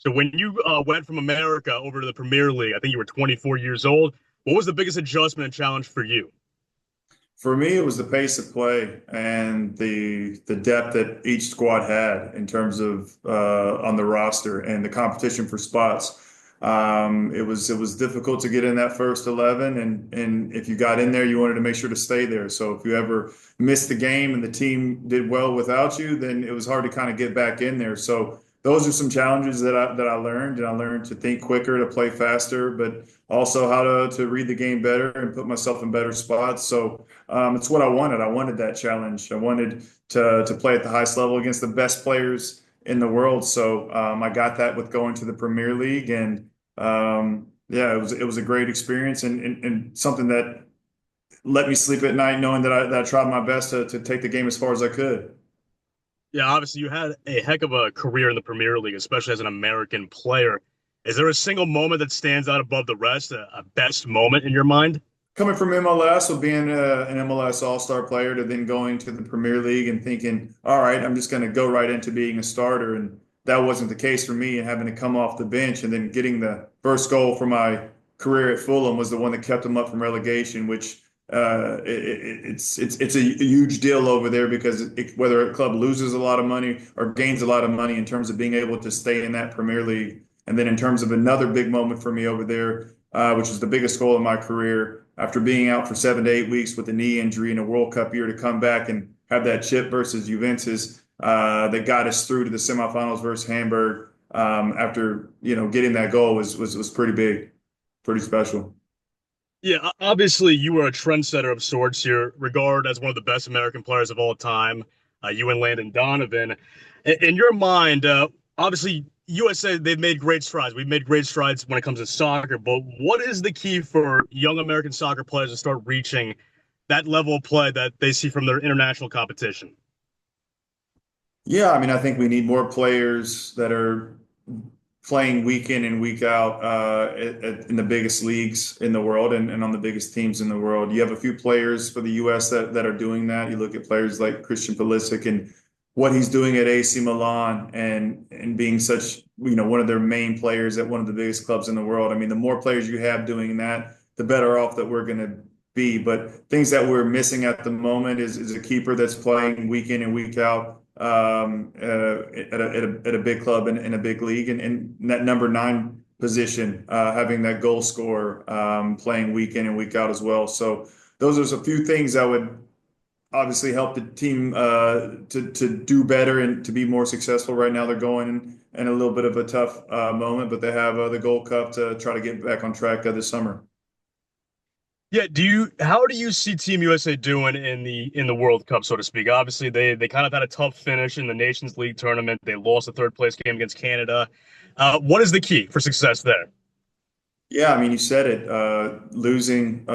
So when you went from America over to the Premier League, I think you were 24 years old. What was the biggest adjustment and challenge for you? For me, it was the pace of play and the depth that each squad had in terms of on the roster and the competition for spots. It was difficult to get in that first 11, and if you got in there, you wanted to make sure to stay there. So if you ever missed the game and the team did well without you, then it was hard to kind of get back in there. So those are some challenges that I learned, and I learned to think quicker, to play faster, but also how to read the game better and put myself in better spots. So it's what I wanted. I wanted that challenge. I wanted to play at the highest level against the best players in the world. So I got that with going to the Premier League, and yeah, it was a great experience and something that let me sleep at night knowing that I tried my best to take the game as far as I could. Yeah, obviously you had a heck of a career in the Premier League, especially as an American player. Is there a single moment that stands out above the rest, a best moment in your mind? Coming from MLS, with being an MLS All-Star player, to then going to the Premier League and thinking, all right, I'm just going to go right into being a starter. And that wasn't the case for me, and having to come off the bench and then getting the first goal for my career at Fulham was the one that kept them up from relegation, which it's a huge deal over there because whether a club loses a lot of money or gains a lot of money in terms of being able to stay in that Premier League. And then in terms of another big moment for me over there, which was the biggest goal in my career, after being out for 7 to 8 weeks with a knee injury in a World Cup year, to come back and have that chip versus Juventus that got us through to the semifinals versus Hamburg after getting that goal was pretty big, pretty special. Yeah, obviously you were a trendsetter of sorts. You're regarded as one of the best American players of all time. You and Landon Donovan. In your mind, obviously USA, they've made great strides. We've made great strides when it comes to soccer, but what is the key for young American soccer players to start reaching that level of play that they see from their international competition? Yeah, I mean, I think we need more players that are playing week in and week out in the biggest leagues in the world and on the biggest teams in the world. You have a few players for the U.S. that are doing that. You look at players like Christian Pulisic and what he's doing at AC Milan and being such, one of their main players at one of the biggest clubs in the world. I mean, the more players you have doing that, the better off that we're going to be. But things that we're missing at the moment is a keeper that's playing week in and week out at a big club in a big league, and that number nine position, having that goal scorer playing week in and week out as well. So those are a few things that would obviously help the team to do better and to be more successful. Right now, they're going in a little bit of a tough moment, but they have the Gold Cup to try to get back on track this summer. Yeah, how do you see Team USA doing in the World Cup, so to speak? Obviously, they kind of had a tough finish in the Nations League tournament. They lost the third place game against Canada. What is the key for success there? Yeah, I mean, you said it. Losing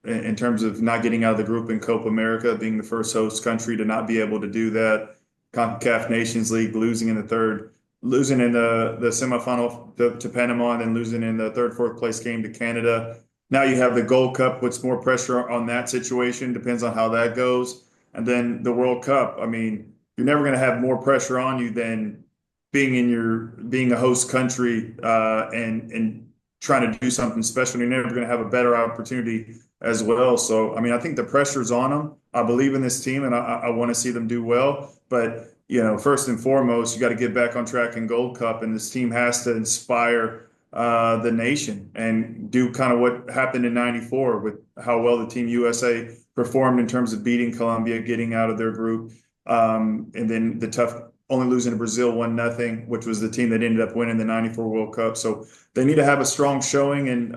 in terms of not getting out of the group in Copa America, being the first host country to not be able to do that. CONCACAF Nations League, losing in the third, losing in the semifinal to Panama, and then losing in the third, fourth place game to Canada. Now you have the Gold Cup, puts more pressure on that situation, depends on how that goes. And then the World Cup. I mean, you're never going to have more pressure on you than being a host country and trying to do something special. You're never going to have a better opportunity as well. So, I mean, I think the pressure's on them. I believe in this team, and I want to see them do well. But first and foremost, you got to get back on track in Gold Cup, and this team has to inspire the nation and do kind of what happened in '94 with how well the Team USA performed in terms of beating Colombia, getting out of their group, and then the tough only losing to Brazil 1-0, which was the team that ended up winning the '94 World Cup. So they need to have a strong showing, and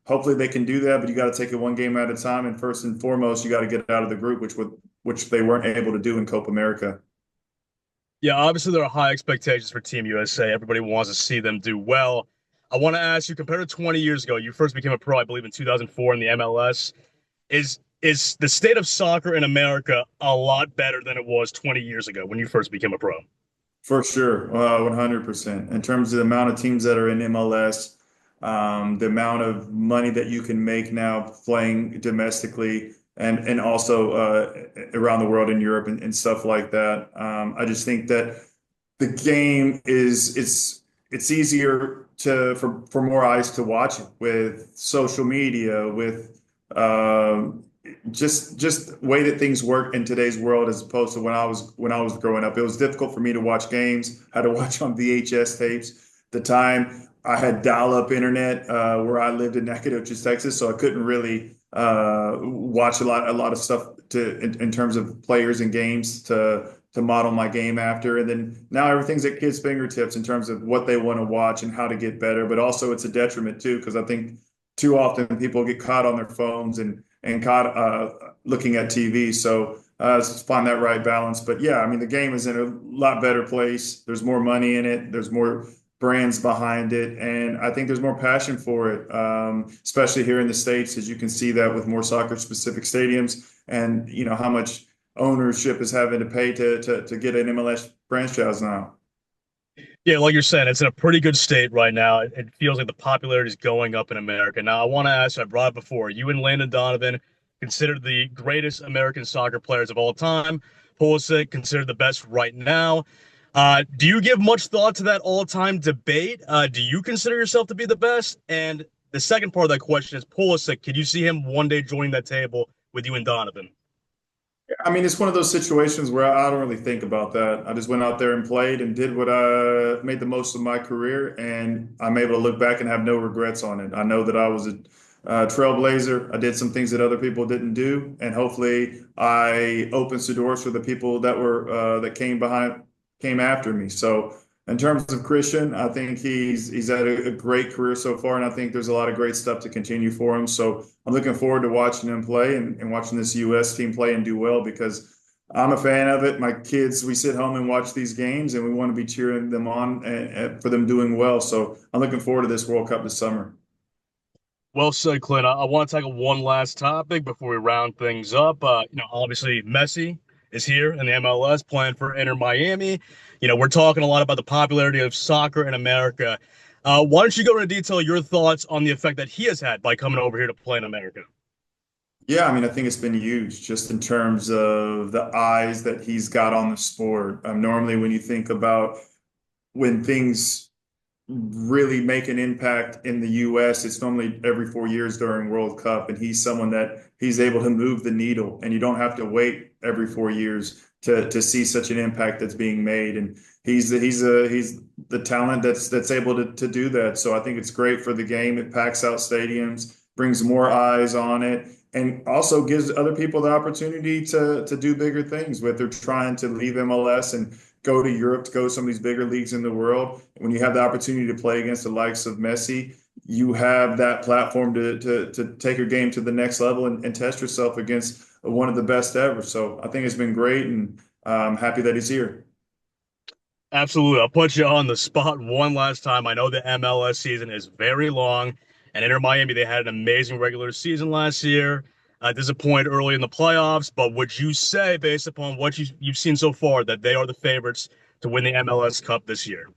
hopefully they can do that. But you got to take it one game at a time. And first and foremost, you got to get out of the group, which they weren't able to do in Copa America. Yeah, obviously there are high expectations for Team USA. Everybody wants to see them do well. I want to ask you, compared to 20 years ago, you first became a pro, I believe, in 2004 in the MLS. Is the state of soccer in America a lot better than it was 20 years ago when you first became a pro? For sure, 100%. In terms of the amount of teams that are in MLS, the amount of money that you can make now playing domestically and also around the world in Europe and stuff like that. I just think that the game is it's easier for more eyes to watch it with social media, with um, just way that things work in today's world as opposed to when I was growing up. It was difficult for me to watch games. I had to watch on VHS tapes. At the time I had dial-up internet where I lived in Nacogdoches, Texas, so I couldn't really watch a lot of stuff in terms of players and games to model my game after. And then now everything's at kids' fingertips in terms of what they want to watch and how to get better. But also it's a detriment too, because I think too often people get caught on their phones and caught looking at TV. So just find that right balance. But yeah, I mean the game is in a lot better place. There's more money in it. There's more brands behind it, and I think there's more passion for it, especially here in the States, as you can see that with more soccer-specific stadiums, and you know how much ownership is having to pay to get an MLS franchise now. Yeah, like you're saying, it's in a pretty good state right now. It feels like the popularity is going up in America. Now, I want to ask, I brought it before, you and Landon Donovan considered the greatest American soccer players of all time. Pulisic considered the best right now. Do you give much thought to that all-time debate? Do you consider yourself to be the best? And the second part of that question is Pulisic. Could you see him one day joining that table with you and Donovan? I mean, it's one of those situations where I don't really think about that. I just went out there and played and did what I made the most of my career, and I'm able to look back and have no regrets on it. I know that I was a trailblazer. I did some things that other people didn't do, and hopefully, I opened some doors for the people that came after me. So, in terms of Christian, I think he's had a great career so far, and I think there's a lot of great stuff to continue for him. So I'm looking forward to watching him play and watching this U.S. team play and do well because I'm a fan of it. My kids, we sit home and watch these games, and we want to be cheering them on and for them doing well. So I'm looking forward to this World Cup this summer. Well said, Clint. I want to tackle one last topic before we round things up. Obviously Messi is here in the MLS playing for Inter Miami. We're talking a lot about the popularity of soccer in America. Why don't you go into detail your thoughts on the effect that he has had by coming over here to play in America? Yeah, I mean, I think it's been huge just in terms of the eyes that he's got on the sport. Normally, when you think about when things really make an impact in the US, it's normally every 4 years during World Cup. And he's someone that he's able to move the needle, and you don't have to wait every 4 years to see such an impact that's being made. And he's the talent that's able to do that. So I think it's great for the game. It packs out stadiums, brings more eyes on it, and also gives other people the opportunity to do bigger things with. They're trying to leave MLS and go to Europe, to go to some of these bigger leagues in the world. When you have the opportunity to play against the likes of Messi, you have that platform to take your game to the next level and test yourself against one of the best ever. So I think it's been great, and I'm happy that he's here. Absolutely. I'll put you on the spot one last time. I know the MLS season is very long, and Inter Miami, they had an amazing regular season last year. Disappointed early in the playoffs, but would you say, based upon what you've seen so far, that they are the favorites to win the MLS Cup this year?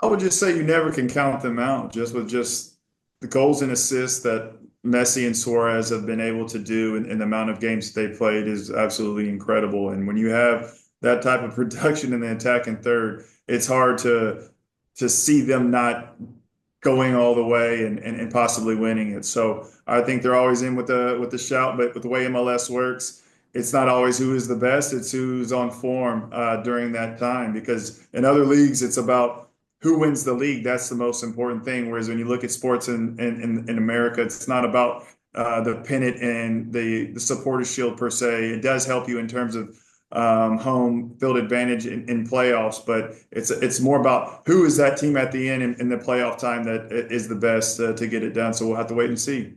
I would just say you never can count them out just with just the goals and assists that Messi and Suarez have been able to do and the amount of games they played is absolutely incredible. And when you have that type of production in the attack and third, it's hard to see them not going all the way and possibly winning it. So I think they're always in with the shout, but with the way MLS works, it's not always who is the best, it's who's on form during that time. Because in other leagues, it's about who wins the league. That's the most important thing. Whereas when you look at sports in America, it's not about the pennant and the supporter shield per se. It does help you in terms of home field advantage in playoffs, but it's more about who is that team at the end in the playoff time that is the best to get it done. So we'll have to wait and see.